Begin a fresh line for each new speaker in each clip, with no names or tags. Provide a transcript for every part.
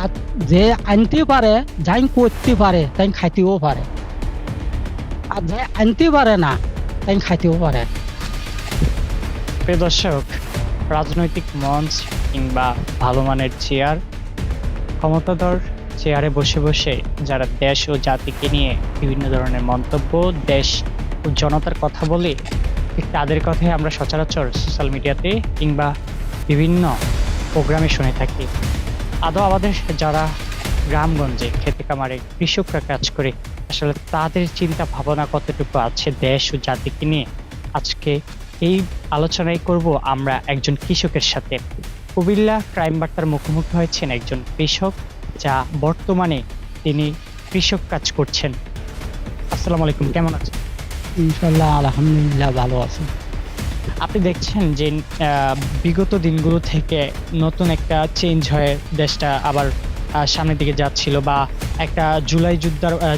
আর যে আনতে পারে, যাই করতে পারে তাই খাইতেও পারে, আর যে আনতে পারে না তাই খাইতেও পারে।
প্রিয় দর্শক, রাজনৈতিক মঞ্চ কিংবা ভালো মানের চেয়ার, ক্ষমতাধর চেয়ারে বসে বসে যারা দেশ ও জাতিকে নিয়ে বিভিন্ন ধরনের মন্তব্য, দেশ ও জনতার কথা বলে, ঠিক তাদের কথাই আমরা সচরাচর সোশ্যাল মিডিয়াতে কিংবা বিভিন্ন প্রোগ্রামে শুনে থাকি। আদৌ আমাদের যারা গ্রামগঞ্জে খেতে খামারে কৃষকরা কাজ করে, আসলে তাদের চিন্তা ভাবনা কতটুকু আছে দেশ ও জাতিকে নিয়ে, আজকে এই আলোচনাই করব আমরা একজন কৃষকের সাথে। কুমিল্লা ক্রাইম বার্তার মুখোমুখি হয়েছেন একজন কৃষক, যা বর্তমানে তিনি কৃষক কাজ করছেন। আসসালামু আলাইকুম, কেমন আছেন?
ইনশাল্লাহ আলহামদুলিল্লাহ ভালো আছে।
আপনি দেখছেন যে বিগত দিনগুলো থেকে নতুন একটা চেঞ্জ হয়ে দেশটা আবার সামনের দিকে যাচ্ছিল, বা একটা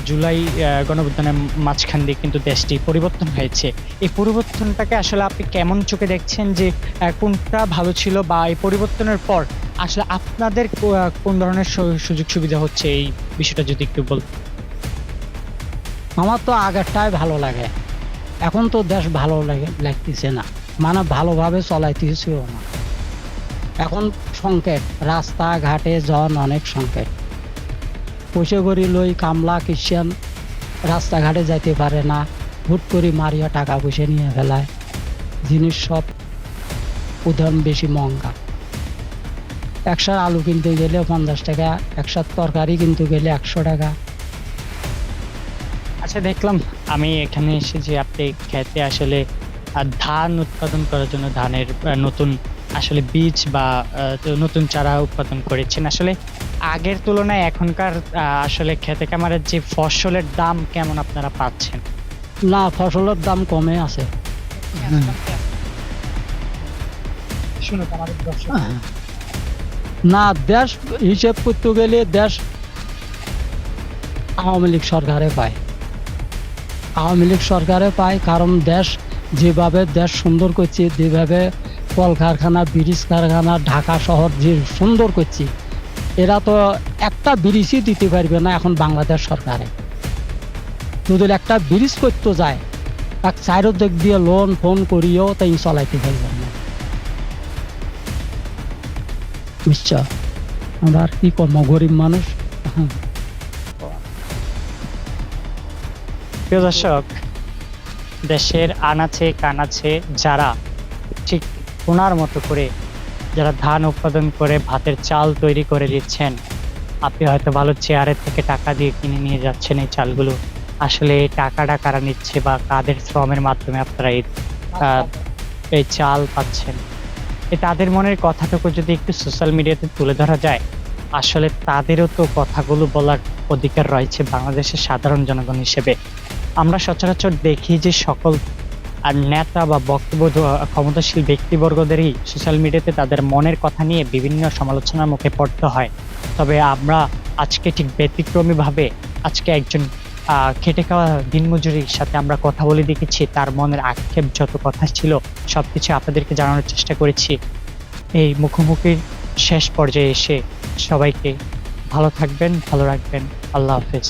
জুলাই গণঅভ্যুত্থানের মাঝখান দিয়ে কিন্তু দেশটি পরিবর্তন হয়েছে। এই পরিবর্তনটাকে আসলে আপনি কেমন চোখে দেখছেন, যে কোনটা ভালো ছিল, বা এই পরিবর্তনের পর আসলে আপনাদের কোন ধরনের সুযোগ সুবিধা হচ্ছে, এই বিষয়টা যদি একটু বলতেন।
আমার তো আগেরটাই ভালো লাগে, এখন তো দেশ ভালো লাগতেছে না, মানে ভালোভাবে চলাইতেছেও না। এখন সংকট, রাস্তাঘাটে জন অনেক সংকট। পয়সা করি লই কামলা খ্রিস্টান রাস্তাঘাটে যাইতে পারে না, হুট করে মারিয়া টাকা পয়সা নিয়ে ফেলায়। জিনিস সব উদাহরণ বেশি মহঙ্গা। একশো আলু কিনতে গেলে 50 টাকা, একশো তরকারি কিনতে গেলে 100 টাকা।
আচ্ছা, দেখলাম আমি এখানে এসে যে আপনি খেতে আসলে ধান উৎপাদন করার জন্য ধানের নতুন আসলে বীজ বা নতুন চারা উৎপাদন করেছেন। আসলে আগের তুলনায় এখনকার আসলে খেতে খামারের যে ফসলের দাম কেমন আপনারা পাচ্ছেন?
না, ফসলের দাম কমে আছে। হ্যাঁ। হ্যাঁ। না, দেশ হিসেব করতে গেলে দেশ আওয়ামী লীগ সরকারে পায়। আওয়ামী লীগ সরকারে পায়, কারণ দেশ যেভাবে দেশ সুন্দর করছে, যেভাবে কলকারখানা, ব্রিজ কারখানা, ঢাকা শহর যে সুন্দর করছে, এরা তো একটা ব্রিজই দিতে পারবে না এখন বাংলাদেশ সরকারে। যদি একটা ব্রিজ করতে যায়, তাক চারোদিক দিয়ে লোন ফোন করিও তাই চলাইতে পারবে না। বুঝছ, আমরা আর কি করবো, গরিব মানুষ।
প্রিয় দর্শক, দেশের আনাচে কানাচে যারা ঠিক ওনার মতো করে যারা ধান উৎপাদন করে ভাতের চাল তৈরি করে দিচ্ছেন, আপনি হয়তো ভালো চেয়ারের থেকে টাকা দিয়ে কিনে নিয়ে যাচ্ছেন এই চালগুলো। আসলে এই টাকাটা কারা নিচ্ছে, বা কাদের শ্রমের মাধ্যমে আপনারা আহ, এই চাল পাচ্ছেন, তাদের মনের কথাটুকু যদি একটু সোশ্যাল মিডিয়াতে তুলে ধরা যায়, আসলে তাদেরও তো কথাগুলো বলার অধিকার রয়েছে বাংলাদেশের সাধারণ জনগণ হিসেবে। আমরা সচরাচর দেখি যে সকল নেতা বা বক্তব্য ক্ষমতাশীল ব্যক্তিবর্গদেরই সোশ্যাল মিডিয়াতে তাদের মনের কথা নিয়ে বিভিন্ন সমালোচনার মুখে পড়তে হয়। তবে আমরা আজকে ঠিক ব্যতিক্রমী ভাবে আজকে একজন খেটে খাওয়া দিনমজুরির সাথে আমরা কথা বলে দেখেছি, তার মনের আক্ষেপ যত কথা ছিল সবকিছু আপনাদেরকে জানানোর চেষ্টা করেছি। এই মুখোমুখির শেষ পর্যায়ে এসে সবাইকে ভালো থাকবেন, ভালো রাখবেন। আল্লাহ হাফেজ।